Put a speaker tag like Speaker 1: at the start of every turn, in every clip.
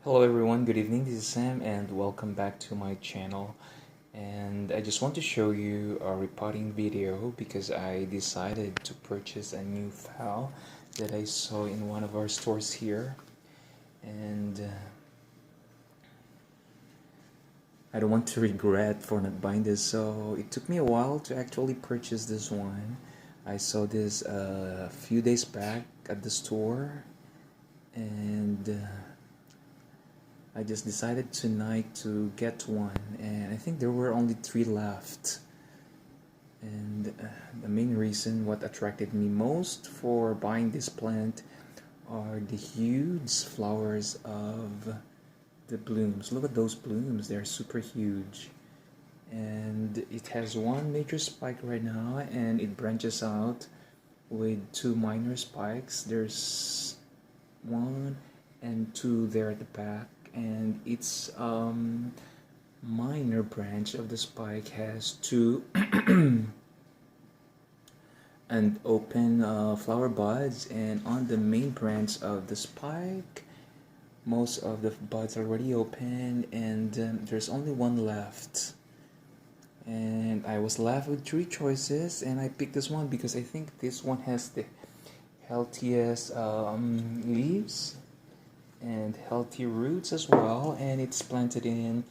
Speaker 1: Hello everyone, good evening. This is Sam and welcome back to my channel. And I just want to show you a repotting video because I decided to purchase a new Phal that I saw in one of our stores here. And I don't want to regret for not buying this, so it took me a while to actually purchase this one. I saw this a few days back at the store, and I just decided tonight to get one, and I think there were only 3 left. And the main reason what attracted me most for buying this plant are the huge flowers of the blooms. Look at those blooms, they're super huge. And it has one major spike right now, and it branches out with 2 minor spikes. There's 1 and 2 there at the back, and its minor branch of the spike has 2 and open flower buds, and on the main branch of the spike most of the buds are already open, and there's only 1 left. And I was left with 3 choices, and I picked this one because I think this one has the healthiest leaves and healthy roots as well, and it's planted in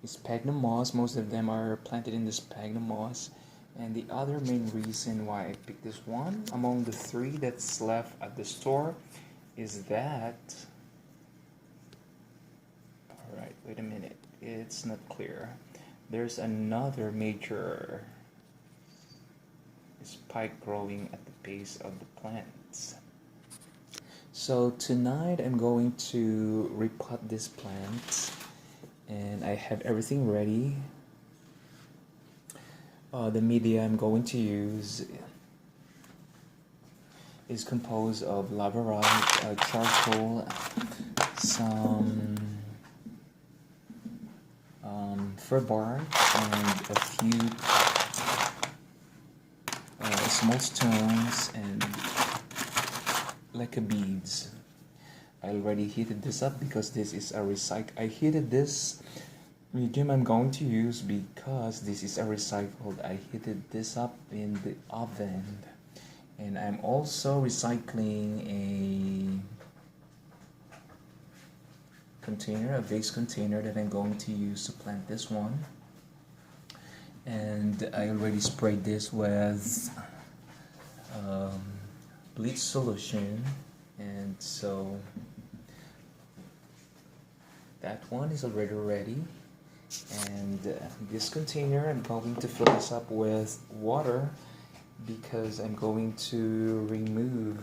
Speaker 1: sphagnum moss. Most of them are planted in the sphagnum moss. And the other main reason why I picked this one among the 3 that's left at the store is that, alright, wait a minute, it's not clear. There's another major spike growing at the base of the plants. So tonight I'm going to repot this plant, and I have everything ready. The media I'm going to use is composed of lavarite, charcoal, some fir bark, and a few small stones and like beads. I already heated this up because this is a I heated this medium I'm going to use because this is a recycled. I heated this up in the oven, and I'm also recycling a container, a vase container that I'm going to use to plant this one. And I already sprayed this with bleach solution, and so that one is already ready. And this container I'm going to fill this up with water because I'm going to remove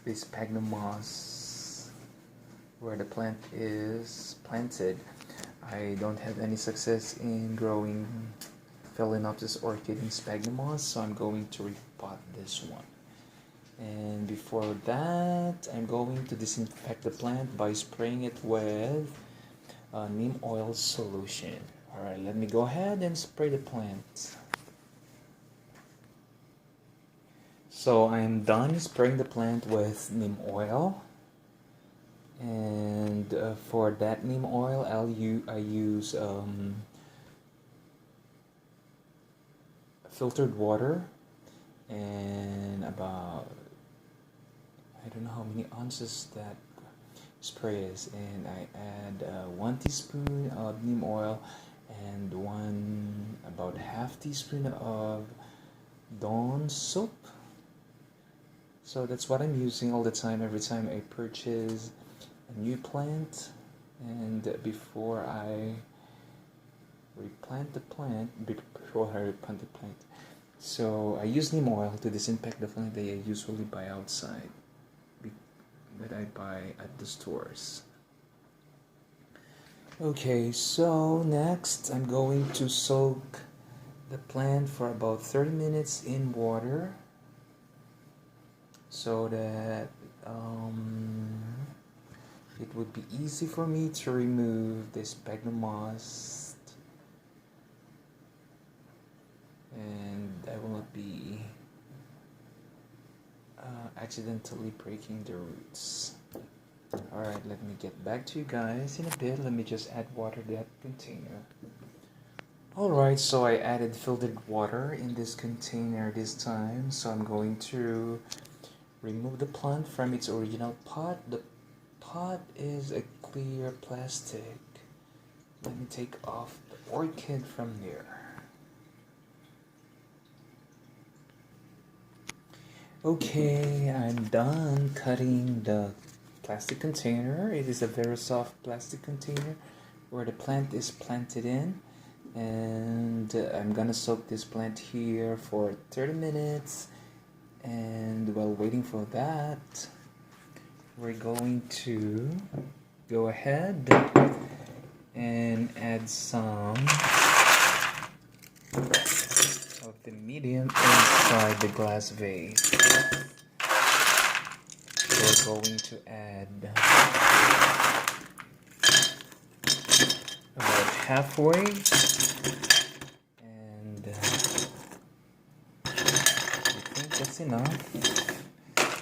Speaker 1: this sphagnum moss where the plant is planted. I don't have any success in growing Phalaenopsis orchid in sphagnum moss, so I'm going to repot this one. And before that, I'm going to disinfect the plant by spraying it with neem oil solution. Alright, let me go ahead and spray the plant. So I'm done spraying the plant with neem oil. And for that neem oil, I use filtered water, and about, I don't know how many ounces that spray is, and I add 1 teaspoon of neem oil and about half teaspoon of Dawn soap. So that's what I'm using all the time, every time I purchase a new plant, and before I replant the plant. So I use neem oil to disinfect the plant that I usually buy outside, that I buy at the stores. Okay, so next I'm going to soak the plant for about 30 minutes in water so that it would be easy for me to remove the sphagnum moss, and I will not be accidentally breaking the roots. Alright, let me get back to you guys in a bit. Let me just add water to that container. Alright, so I added filtered water in this container this time. So I'm going to remove the plant from its original pot. The pot is a clear plastic. Let me take off the orchid from there. Okay, I'm done cutting the plastic container. It is a very soft plastic container where the plant is planted in. And I'm gonna soak this plant here for 30 minutes. And while waiting for that, we're going to go ahead and add some of the medium inside the glass vase. We're going to add about halfway, and I think that's enough.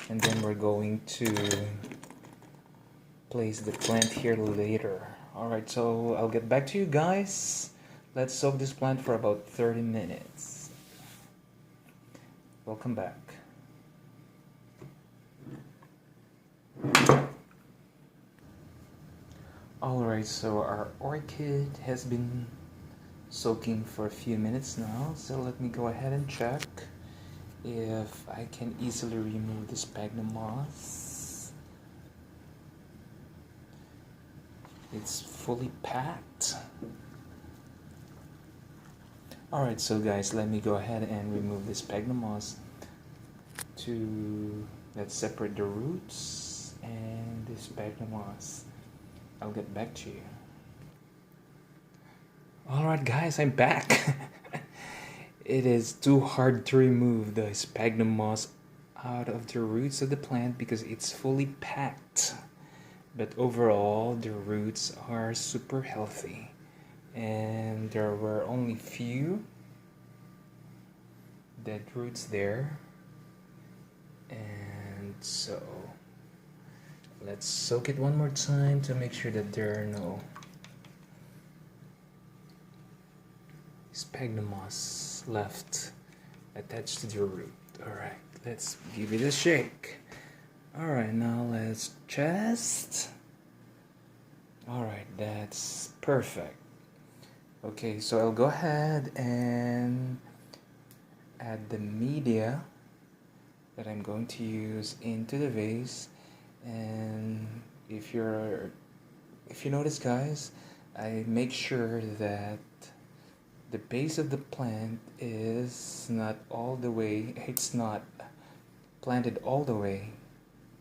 Speaker 1: And then we're going to place the plant here later. Alright, so I'll get back to you guys. Let's soak this plant for about 30 minutes. Welcome back. Alright, so our orchid has been soaking for a few minutes now. So let me go ahead and check if I can easily remove the sphagnum moss. It's fully packed. Alright, so guys, let me go ahead and remove the sphagnum moss. Let's separate the roots and the sphagnum moss. I'll get back to you. Alright guys, I'm back. It is too hard to remove the sphagnum moss out of the roots of the plant because it's fully packed. But overall, the roots are super healthy. And there were only few dead roots there. And so let's soak it one more time to make sure that there are no sphagnum moss left attached to the root. Alright, let's give it a shake. Alright, now let's just... Alright, that's perfect. Okay, so I'll go ahead and add the media that I'm going to use into the vase. And if you notice guys, I make sure that the base of the plant is not all the way, it's not planted all the way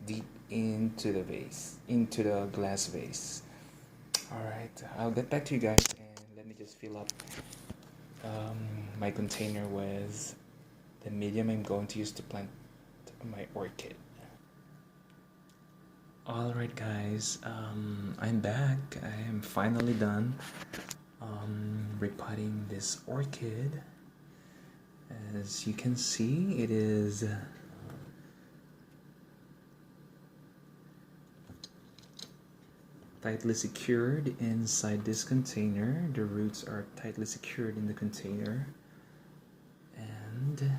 Speaker 1: deep into the vase, into the glass vase. Alright, I'll get back to you guys, and let me just fill up my container with the medium I'm going to use to plant my orchid. Alright guys, I'm back. I am finally done repotting this orchid. As you can see, it is tightly secured inside this container. The roots are tightly secured in the container. And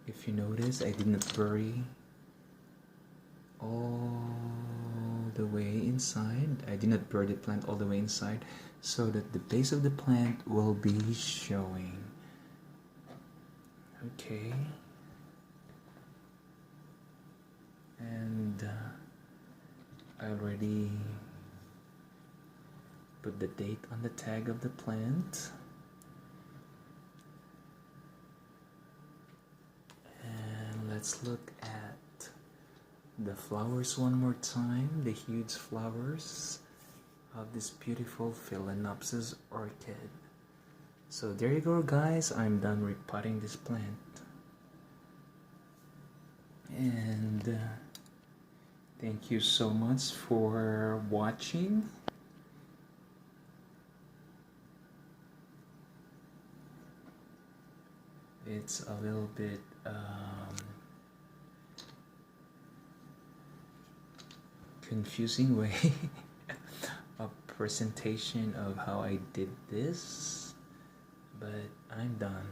Speaker 1: if you notice, I did not bury all the way inside. I did not bury the plant all the way inside, so that the base of the plant will be showing. Okay. And I already put the date on the tag of the plant. And let's look at the flowers one more time, the huge flowers of this beautiful Phalaenopsis orchid. So there you go guys, I'm done repotting this plant. And thank you so much for watching. It's a little bit confusing way of presentation of how I did this, but I'm done.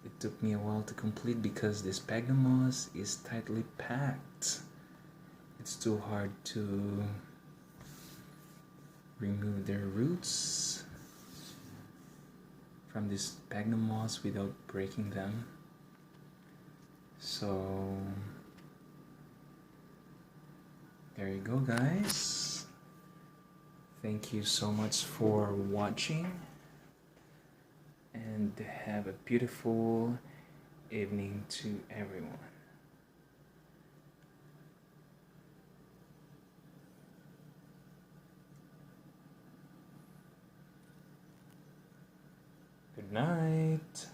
Speaker 1: It took me a while to complete because this sphagnum moss is tightly packed. It's too hard to remove their roots from this sphagnum moss without breaking them. So there you go, guys. Thank you so much for watching, and have a beautiful evening to everyone. Good night.